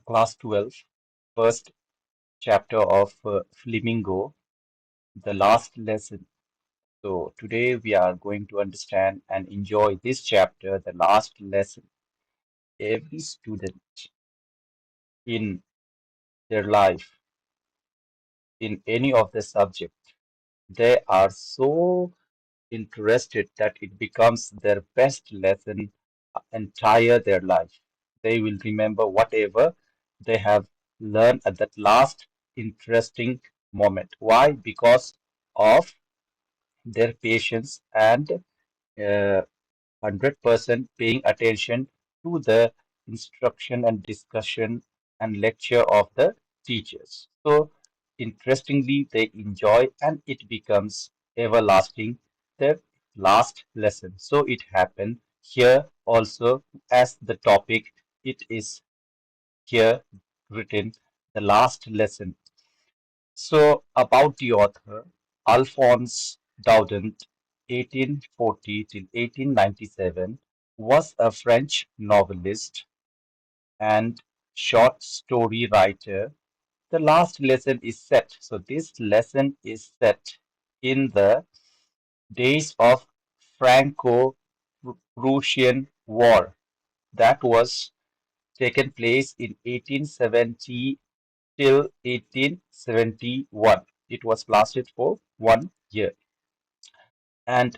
Class 12, first chapter of Flamingo, the last lesson. So today we are going to understand and enjoy this chapter, the last lesson. Every student in their life, in any of the subject, they are so interested that it becomes their best lesson entire their life. They will remember whatever they have learned at that last interesting moment. Why? Because of their patience and 100% paying attention to the instruction and discussion and lecture of the teachers. So, interestingly, they enjoy and it becomes everlasting, their last lesson. So, it happened here also as the topic, it is here written the last lesson. So, about the author, Alphonse Daudet, 1840 till 1897, was a French novelist and short story writer. The last lesson is set. So, this lesson is set in the days of Franco-Prussian War that was taken place in 1870 till 1871. It was lasted for 1 year. And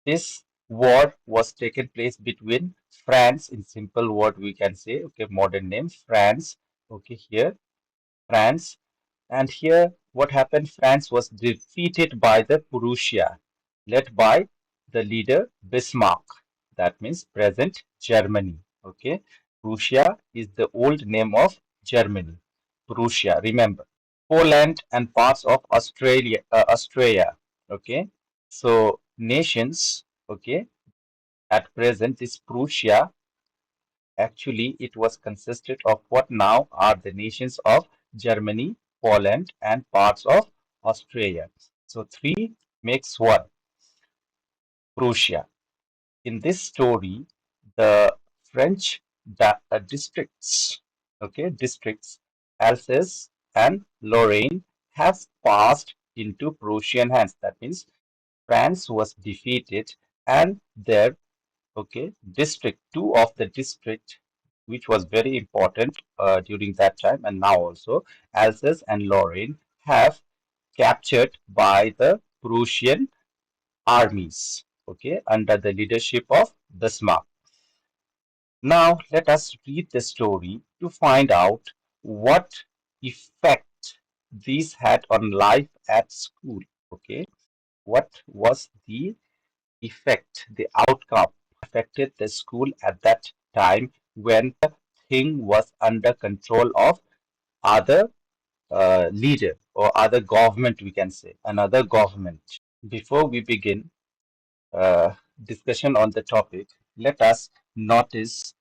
this war was taken place between France, in simple word we can say, okay, modern name, France, okay, here, France. And here, what happened? France was defeated by the Prussia, led by the leader Bismarck. That means present Germany. Okay, Prussia is the old name of Germany. Prussia, remember. Poland and parts of Australia. Okay, so nations. Okay, at present, this Prussia actually it was consisted of what now are the nations of Germany, Poland, and parts of Australia. So three makes one, Prussia. In this story, the French districts, okay, districts, Alsace and Lorraine have passed into Prussian hands. That means France was defeated and their okay district, two of the district which was very important during that time and now also Alsace and Lorraine have captured by the Prussian armies, okay, under the leadership of Bismarck. Now let us read the story to find out what effect these had on life at school. Okay, what was the effect, the outcome affected the school at that time when the thing was under control of other leader or other government, we can say, another government. Before we begin discussion on the topic, let us notice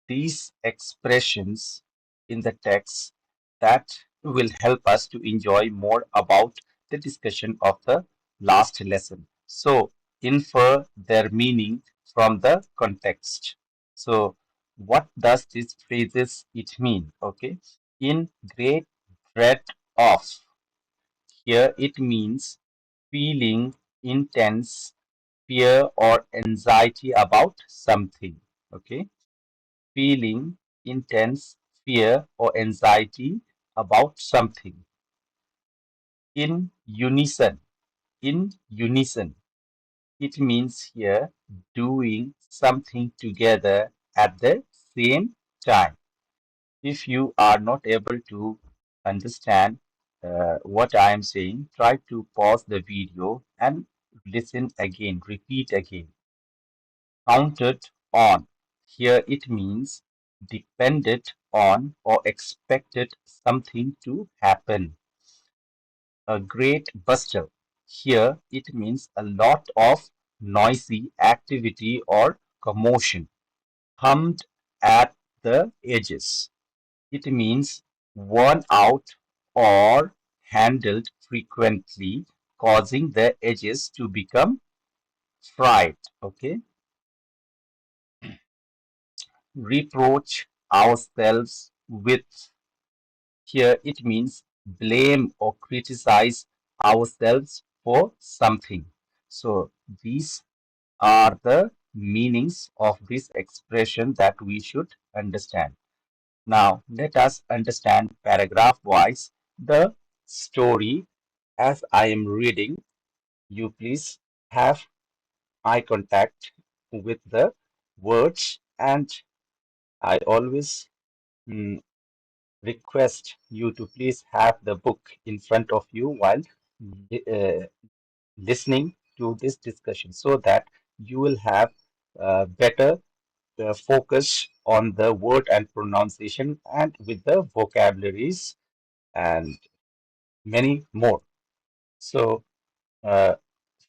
these expressions in the text that will help us to enjoy more about the discussion of the last lesson. So, infer their meaning from the context. So, what does these phrases it mean? Okay, in great dread of, here it means feeling intense fear or anxiety about something. Okay, feeling intense fear or anxiety about something. In unison, in unison, it means here doing something together at the same time. If you are not able to understand what I am saying, try to pause the video and listen again, repeat again. Counted on. Here it means depended on or expected something to happen. A great bustle. Here it means a lot of noisy activity or commotion. Hummed at the edges. It means worn out or handled frequently, causing the edges to become fried. Okay, reproach ourselves. with here it means blame or criticize ourselves for something. So these are the meanings of this expression that we should understand. Now, let us understand paragraph wise the story as I am reading. You please have eye contact with the words, and I always mm, request you to please have the book in front of you while uh, listening to this discussion so that you will have better focus on the word and pronunciation and with the vocabularies and many more. So,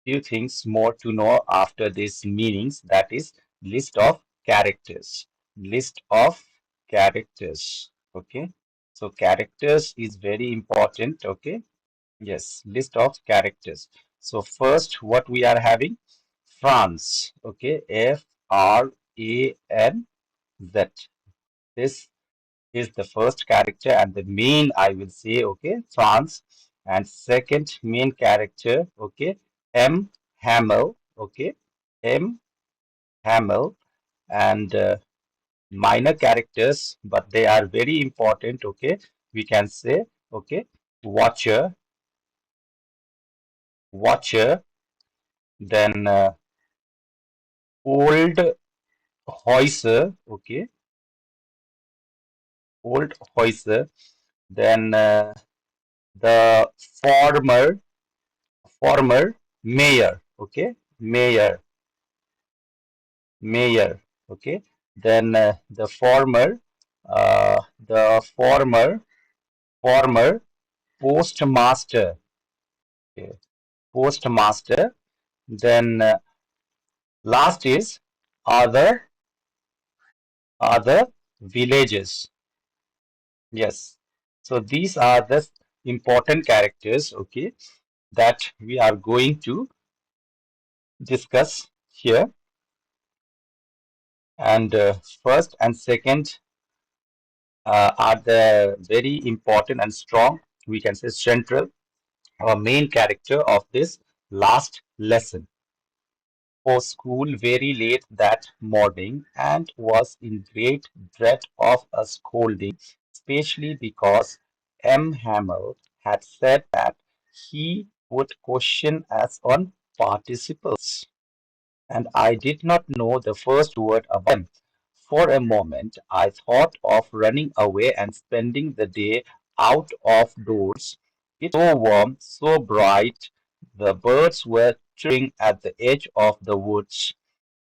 few things more to know after these meanings, that is list of characters. List of characters. Okay. So, characters is very important. Okay. Yes, list of characters. So, first, what we are having? France. Okay. Franz. This is the first character and the main, I will say, okay, France. And second main character, okay, M. Hamel, okay, M. Hamel, and minor characters, but they are very important, okay. We can say, okay, Watcher, Watcher, then Old Hoiser, okay, Old Hoiser, then the former mayor, okay, mayor, okay, then the former postmaster, okay, postmaster, then last is other other villages. Yes, so these are the important characters, okay, that we are going to discuss here. And first and second are the very important and strong, we can say central, our main character of this last lesson. For school very late that morning and was in great dread of a scolding, especially because M. Hamel had said that he would question us on participles, and I did not know the first word about them. For a moment, I thought of running away and spending the day out of doors. It was so warm, so bright. The birds were chirping at the edge of the woods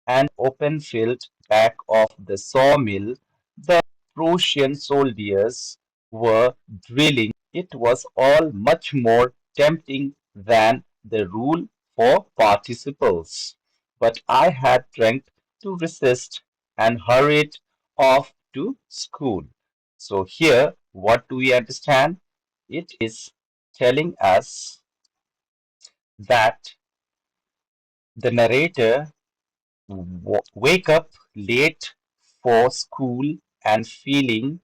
and open field back of the sawmill. The Prussian soldiers were drilling. It was all much more tempting than the rule for participles. But I had strength to resist and hurried off to school. So here, what do we understand? It is telling us that the narrator wake up late for school and feeling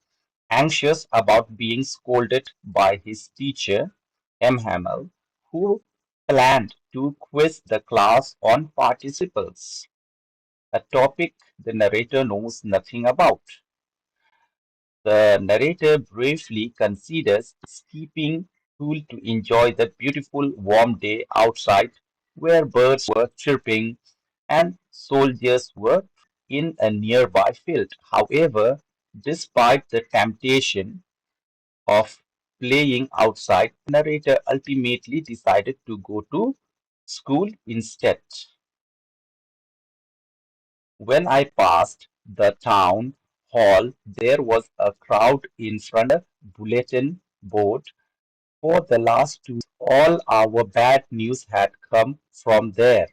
anxious about being scolded by his teacher, M. Hamel, who planned to quiz the class on participles, a topic the narrator knows nothing about. The narrator briefly considers skipping school to enjoy the beautiful warm day outside where birds were chirping and soldiers were in a nearby field. However, despite the temptation of playing outside, the narrator ultimately decided to go to school instead. When I passed the town hall, there was a crowd in front of the bulletin board. For the last 2 weeks, all our bad news had come from there.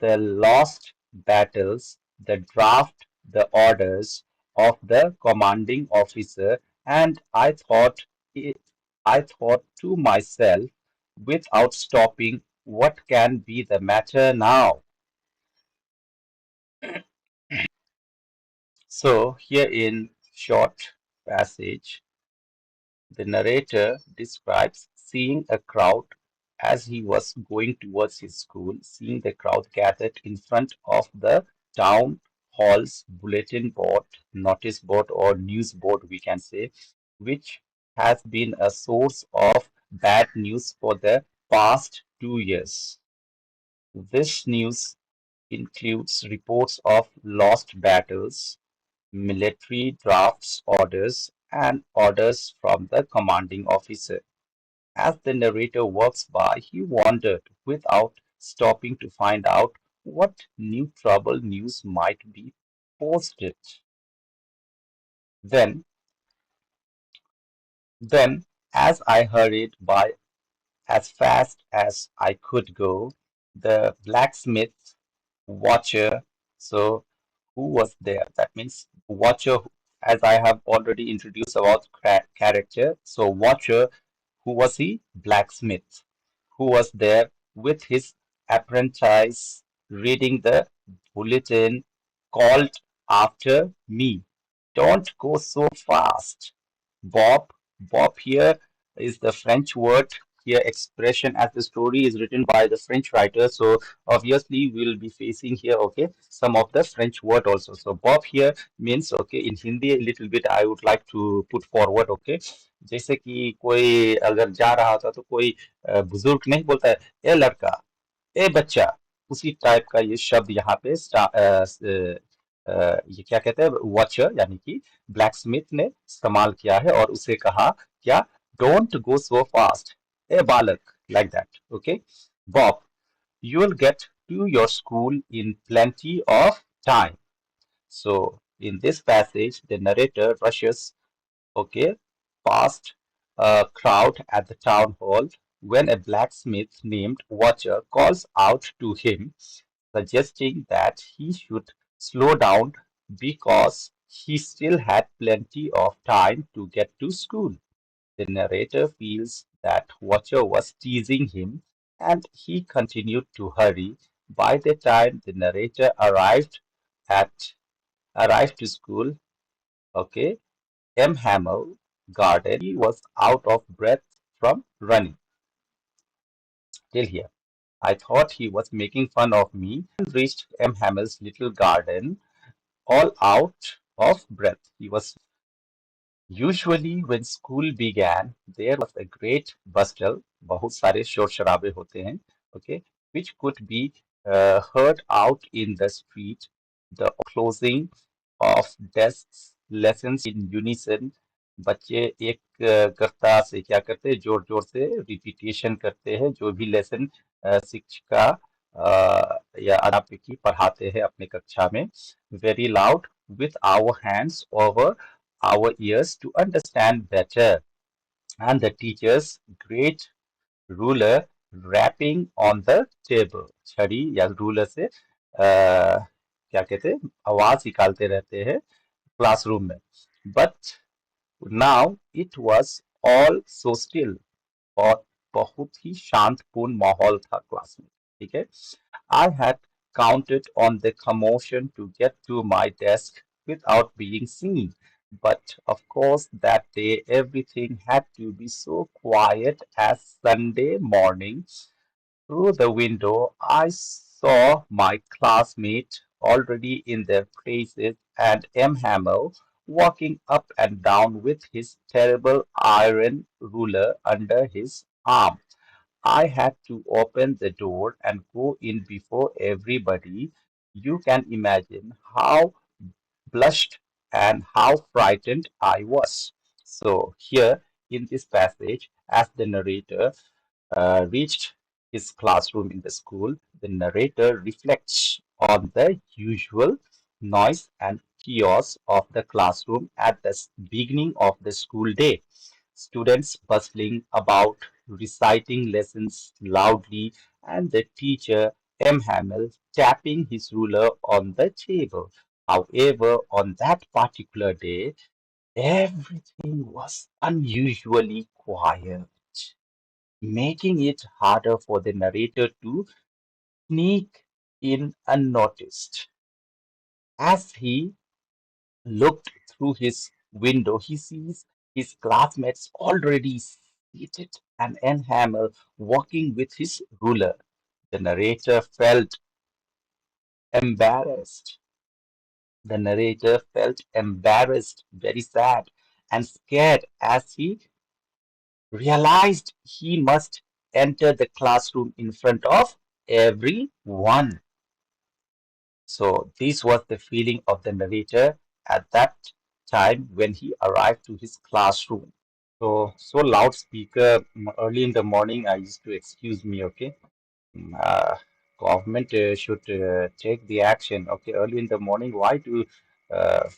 The lost battles, the draft, the orders of the commanding officer, and it, I thought to myself, without stopping, what can be the matter now? So here in short, passage, the narrator describes seeing a crowd as he was going towards his school, seeing the crowd gathered in front of the town hall's bulletin board, notice board, or news board, we can say, which has been a source of bad news for the past 2 years. This news includes reports of lost battles, military drafts orders, and orders from the commanding officer. As the narrator walks by, he wondered without stopping to find out what new trouble news might be posted. Then, then, as I hurried by as fast as I could go, the blacksmith watcher, so who was there? That means watcher, as I have already introduced about character. So watcher, who was he? Blacksmith, who was there with his apprentice reading the bulletin, called after me. Don't go so fast. Bob, Bob here is the French word here expression as the story is written by the French writer. So obviously we'll be facing here, okay, some of the French word also. So Bob here means, okay, in Hindi a little bit I would like to put forward, okay. जैसे कि कोई अगर जा रहा होता तो कोई बुजुर्ग नहीं बोलता है ए लड़का ए बच्चा, उसी टाइप का ये शब्द यहाँ पे ये क्या कहते हैं वॉचर यानी कि ब्लैकस्मिथ ने इस्तेमाल किया है और उसे कहा क्या डोंट गो सो फास्ट ए बालक like that okay Bob you will get to your school in plenty of time. So in this passage the narrator rushes, okay, past a crowd at the town hall when a blacksmith named Watcher calls out to him, suggesting that he should slow down because he still had plenty of time to get to school. The narrator feels that Watcher was teasing him and he continued to hurry. By the time the narrator at arrived to school, okay, M. Hamel garden. He was out of breath from running. Till here. I thought he was making fun of me and reached M. Hamel's little garden all out of breath. He was usually when school began, there was a great bustle, बहुत सारे शोर शराबे होते हैं, okay, which could be heard out in the street, the closing of desks, lessons in unison. बच्चे एक करता से क्या करते हैं जोर जोर से रिपीटेशन करते हैं जो भी लेसन शिक्षिका या अध्यापकी पढ़ाते हैं अपने कक्षा में very loud with our hands over our ears to understand better, and the teacher's great ruler rapping on the table. छड़ी या रूलर से क्या कहते हैं आवाज निकालते रहते हैं क्लासरूम में. But now it was all so still. और बहुत ही शांतपूर्ण माहौल था क्लास में. ठीक है. I had counted on the commotion to get to my desk without being seen. But of course, that day everything had to be so quiet as Sunday morning. Through the window, I saw my classmate already in their places and M. Hamel walking up and down with his terrible iron ruler under his arm. I had to open the door and go in before everybody. You can imagine how blushed and how frightened I was. So, here in this passage, as the narrator reached his classroom in the school, the narrator reflects on the usual noise and chaos of the classroom at the beginning of the school day. Students bustling about, reciting lessons loudly, and the teacher, M. Hamel, tapping his ruler on the table. However, on that particular day, everything was unusually quiet, making it harder for the narrator to sneak in unnoticed. As he looked through his window, he sees his classmates already seated and Hammer walking with his ruler. The narrator felt embarrassed. The narrator felt embarrassed, very sad, and scared as he realized he must enter the classroom in front of everyone. So, this was the feeling of the narrator at that time when he arrived to his classroom. So loudspeaker early in the morning, I used to excuse me, okay? Government should take the action, okay? Early in the morning, why to uh,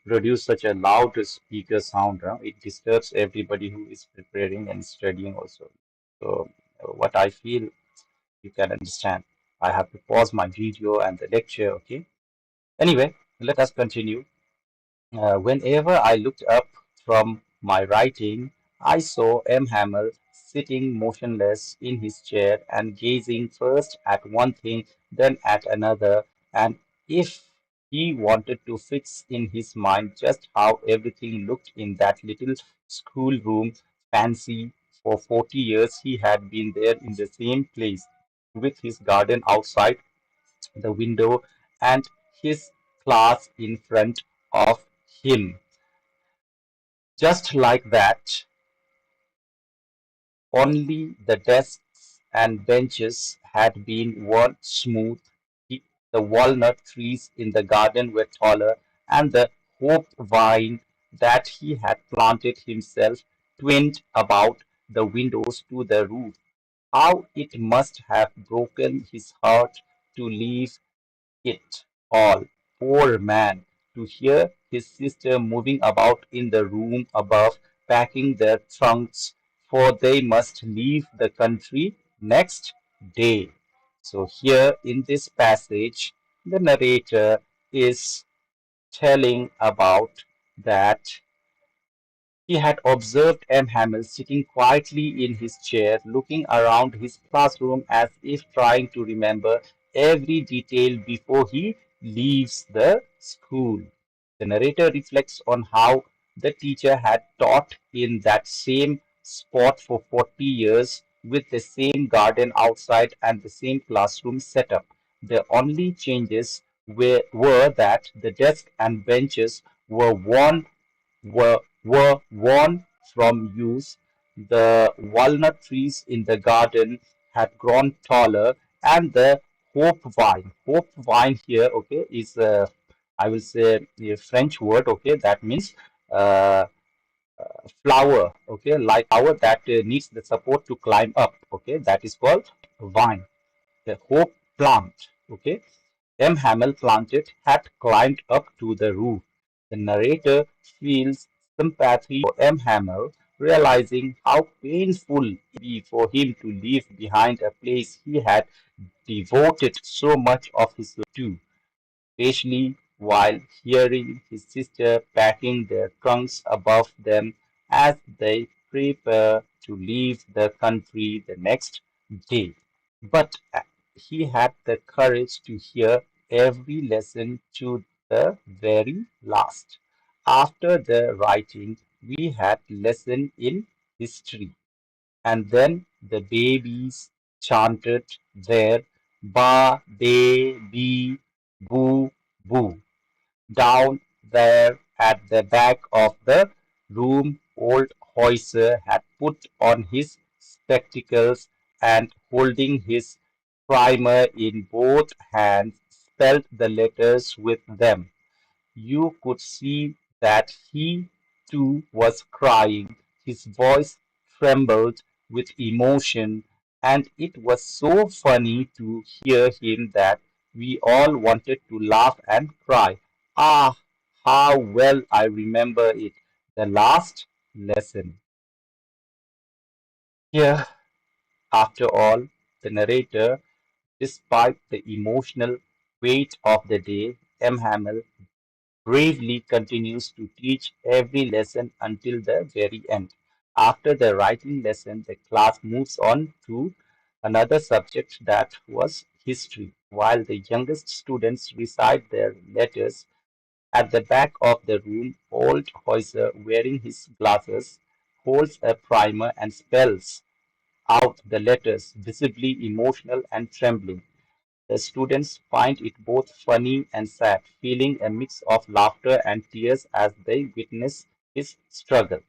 produce such a loud speaker sound? Huh? It disturbs everybody who is preparing and studying also. So, what I feel, you can understand. I have to pause my video and the lecture, okay? Anyway, let us continue. Whenever I looked up from my writing, I saw M. Hamel sitting motionless in his chair and gazing first at one thing, then at another, and if he wanted to fix in his mind just how everything looked in that little schoolroom, fancy for 40 years he had been there in the same place, with his garden outside the window and his class in front of him. Just like that, only the desks and benches had been worn smooth, the walnut trees in the garden were taller, and the hope vine that he had planted himself twined about the windows to the roof. How it must have broken his heart to leave it all, poor man, to hear his sister moving about in the room above, packing their trunks, for they must leave the country next day. So, here in this passage, the narrator is telling about that he had observed M. Hamel sitting quietly in his chair, looking around his classroom as if trying to remember every detail before he leaves the school. The narrator reflects on how the teacher had taught in that same spot for 40 years with the same garden outside and the same classroom setup. The only changes were that the desk and benches were worn from use. The walnut trees in the garden had grown taller, and the hope vine here, okay, is I will say a French word, okay, that means uh, flower, okay, like flower that needs the support to climb up, okay, that is called vine. The hope plant, okay, M. Hamel planted had climbed up to the roof. The narrator feels sympathy for M. Hamel, realizing how painful it would be for him to leave behind a place he had devoted so much of his life to, especially while hearing his sister packing their trunks above them as they prepare to leave the country the next day. But he had the courage to hear every lesson to the very last. After the writing, we had lesson in history, and then the babies chanted their ba, de, bi, boo, boo. Down there at the back of the room, old Heuser had put on his spectacles and, holding his primer in both hands, spelled the letters with them. You could see that he too was crying. His voice trembled with emotion, and it was so funny to hear him that we all wanted to laugh and cry. Ah, how well I remember it. The last lesson. Here, after all, the narrator, despite the emotional weight of the day, M. Hamel bravely continues to teach every lesson until the very end. After the writing lesson, the class moves on to another subject that was history. While the youngest students recite their letters, At the back of the room, old Heuser, wearing his glasses, holds a primer and spells out the letters, visibly emotional and trembling. The students find it both funny and sad, feeling a mix of laughter and tears as they witness his struggle.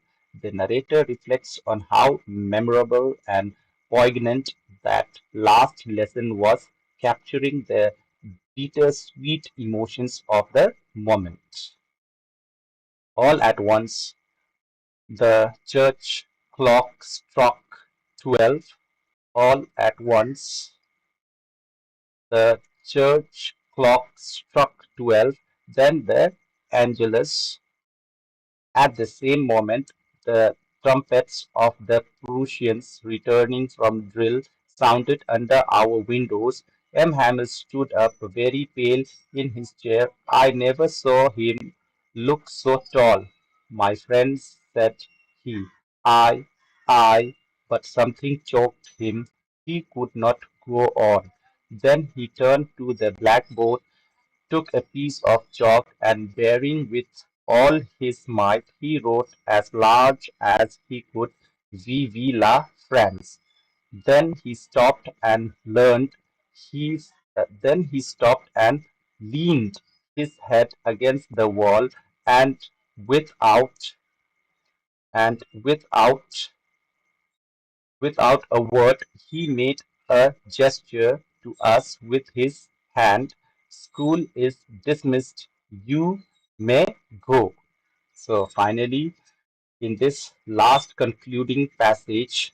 The narrator reflects on how memorable and poignant that last lesson was, capturing the bittersweet emotions of the moment. All at once, the church clock struck 12. All at once, the church clock struck 12, then the Angelus. At the same moment, the trumpets of the Prussians returning from drill sounded under our windows. M. Hamel stood up very pale in his chair. I never saw him look so tall. My friends, said he. I, I, but something choked him. He could not go on. Then he turned to the blackboard, took a piece of chalk, and bearing with all his might, he wrote as large as he could, Vive la France. Then he stopped and stopped and leaned his head against the wall, and without and without a word, he made a gesture to us with his hand. School is dismissed. You may go. So finally, in this last concluding passage,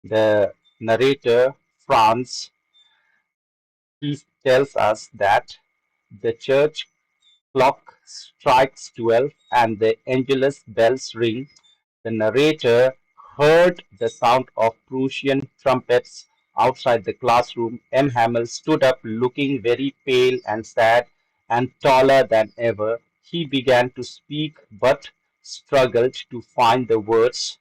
the narrator, Franz, he tells us that the church clock strikes 12 and the Angelus bells ring. The narrator heard the sound of Prussian trumpets outside the classroom. M. Hamel stood up looking very pale and sad and taller than ever. He began to speak but struggled to find the words.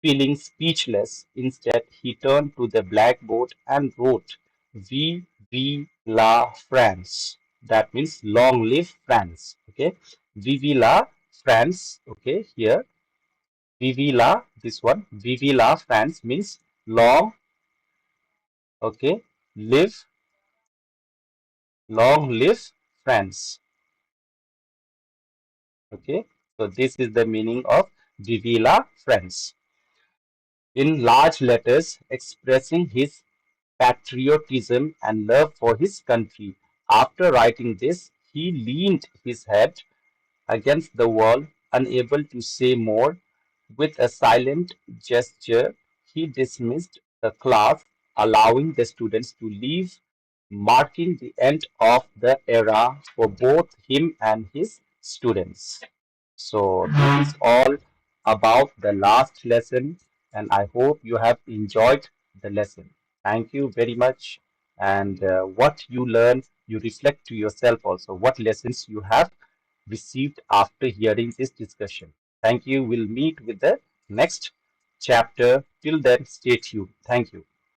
Feeling speechless, instead he turned to the blackboard and wrote, Vive la France. That means long live France. Okay. Vive la France. Okay. Here. Vive la, this one. Vive la France means long. Okay. Live. Long live France. Okay. So this is the meaning of Vive la France. In large letters expressing his patriotism and love for his country. After writing this, he leaned his head against the wall, unable to say more. With a silent gesture, he dismissed the class, allowing the students to leave, marking the end of the era for both him and his students. So, this is all about the last lesson, and I hope you have enjoyed the lesson. Thank you very much. And what you learn, you reflect to yourself also what lessons you have received after hearing this discussion. Thank you. We'll meet with the next chapter. Till then, stay tuned. Thank you.